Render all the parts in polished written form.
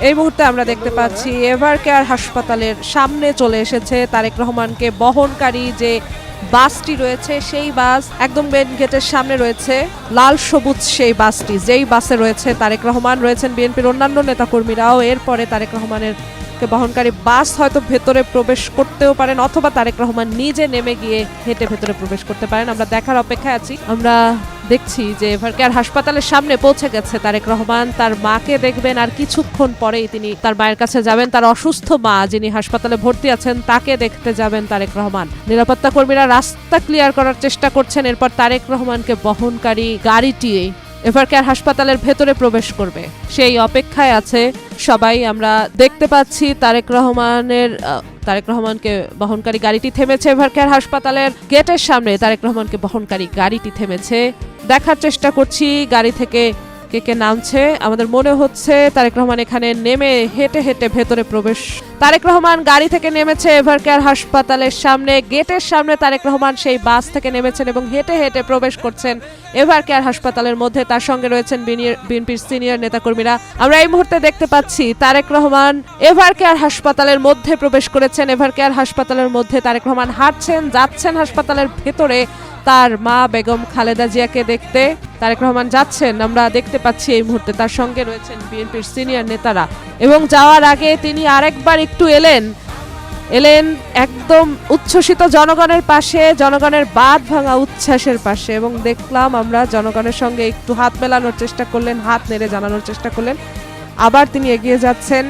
এই মুহূর্তে আমরা দেখতে পাচ্ছি এভারকেয়ার হাসপাতালের সামনে চলে এসেছে তারেক রহমানকে বহনকারী যে বাসটি রয়েছে, সেই বাস একদম মেন গেটের সামনে রয়েছে, লাল সবুজ সেই বাসটি, যেই বাসে রয়েছে তারেক রহমান, রয়েছেন বিএনপির অন্যান্য নেতাকর্মীরাও। এরপরে তারেক রহমানের বহনকারী বাস হয়তো ভেতরে প্রবেশ করতেও পারেন, অথবা তারেক রহমান নিজে নেমে গিয়ে হেঁটে ভেতরে প্রবেশ করতে পারেন। আমরা দেখার অপেক্ষায় আছি। আমরা দেখছি যে এভারকেয়ার হাসপাতালের সামনে পৌঁছে গেছে তারেক রহমান। তার মাকে দেখবেন, আর কিছুক্ষণ পরেই তিনি তার মায়ের কাছে যাবেন। তার অসুস্থ মা যিনি হাসপাতালে ভর্তি আছেন তাকে দেখতে যাবেন তারেক রহমান। নিরাপত্তা কর্মীরা রাস্তা ক্লিয়ার করার চেষ্টা করছেন। এরপর তারেক রহমানকে বহনকারী গাড়িটি এভারকেয়ার হাসপাতালের ভেতরে প্রবেশ করবে, সেই অপেক্ষায় আছে সবাই। আমরা দেখতে পাচ্ছি তারেক রহমানকে বহনকারী গাড়িটি থেমেছে এভারকেয়ার হাসপাতালের গেটের সামনে। তারেক রহমানকে বহনকারী গাড়িটি থেমেছে, দেখার চেষ্টা করছি গাড়ি থেকে কে কে নামছে। আমাদের মনে হচ্ছে তারেক রহমান এখানে নেমে হেঁটে হেঁটে ভেতরে প্রবেশ। তারেক রহমান গাড়ি থেকে নেমেছে এভারকেয়ার হাসপাতালের সামনে, গেটের সামনে তারেক রহমান সেই বাস থেকে নেমেছেন এবং হেঁটে হেঁটে প্রবেশ করছেন এভারকেয়ার হাসপাতালের মধ্যে। তার সঙ্গে রয়েছেন বিএনপির সিনিয়র নেতাকর্মীরা। আমরা এই মুহূর্তে দেখতে পাচ্ছি তারেক রহমান এভারকেয়ার হাসপাতালের মধ্যে প্রবেশ করেছেন। এভারকেয়ার হাসপাতালের মধ্যে তারেক রহমান হাঁটছেন, যাচ্ছেন হাসপাতালের ভেতরে তার মা বেগম খালেদা জিয়াকে দেখতে। তারেক রহমান যাচ্ছেন, আমরা দেখতে পাচ্ছি এই মুহূর্তে। তার সঙ্গে রয়েছেন বিএনপির সিনিয়র নেতারা, এবং যাওয়ার আগে তিনি আরেকবার একটু এলেন একদম উচ্ছ্বসিত জনগণের পাশে, জনগণের বাঁধ ভাঙা উচ্ছ্বাসের পাশে, এবং দেখলাম আমরা জনগণের সঙ্গে একটু হাত মেলানোর চেষ্টা করলেন, হাত নেড়ে জানানোর চেষ্টা করলেন। আবার তিনি এগিয়ে যাচ্ছেন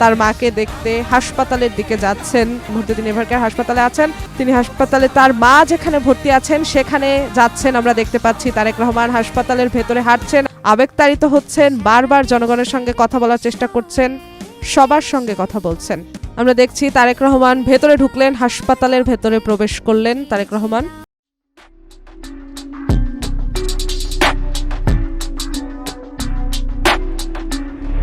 তার মাকে দেখতে, হাসপাতালের দিকে যাচ্ছেন। মুহূর্তে তিনি এভারকেয়ার হাসপাতালে আছেন, তিনি হাসপাতালে তার মা যেখানে ভর্তি আছেন সেখানে যাচ্ছেন। আমরা দেখতে পাচ্ছি তারেক রহমান হাসপাতালের ভেতরে হাঁটছেন, আবেগতাড়িত হচ্ছেন, বারবার জনগণের সঙ্গে কথা বলার চেষ্টা করছেন, সবার সঙ্গে কথা বলছেন। আমরা দেখছি তারেক রহমান ভেতরে ঢুকলেন, হাসপাতালের ভেতরে প্রবেশ করলেন তারেক রহমান।